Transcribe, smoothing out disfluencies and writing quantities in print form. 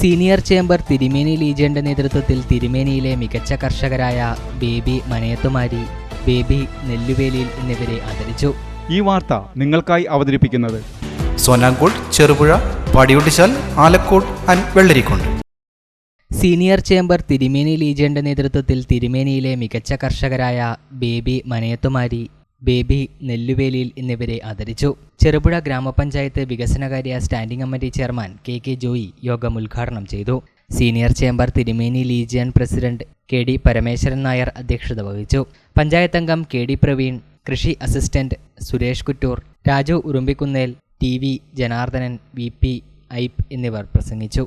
Senior chamber Thirumeni ലീജിയന്റെ നേതൃത്വത്തിൽ തിരുമേനിയിലെ മികച്ച കർഷകരായ ബേബി മനയത്തുമാരി, ബേബി നെല്ലുവേലിയിൽ എന്നിവരെ ആദരിച്ചു. ഈ വാർത്ത നിങ്ങൾക്കായി അവതരിപ്പിക്കുന്നത് Sonankode, Cherupuzha, Padiyottichal, Alakode and Vellarikundu. Senior chamber Thirumeni ലീജിയന്റെ നേതൃത്വത്തിൽ തിരുമേനിയിലെ മികച്ച കർഷകരായ ബേബി മനയത്തുമാരി, ബേബി നെല്ലുവേലിയിൽ എന്നിവരെ ആദരിച്ചു. ചെറുപുഴ ഗ്രാമപഞ്ചായത്ത് വികസനകാര്യ standing committee chairman K Joy യോഗം ഉദ്ഘാടനം ചെയ്തു. Senior chamber Thirumeni legion president K Parameswaran Nair അധ്യക്ഷത വഹിച്ചു. പഞ്ചായത്ത് അംഗം കെ പ്രവീൺ, കൃഷി assistant Suresh Kuttur, Raju Urumbikunnel, T Janardhanan, VP Aipe എന്നിവർ പ്രസംഗിച്ചു.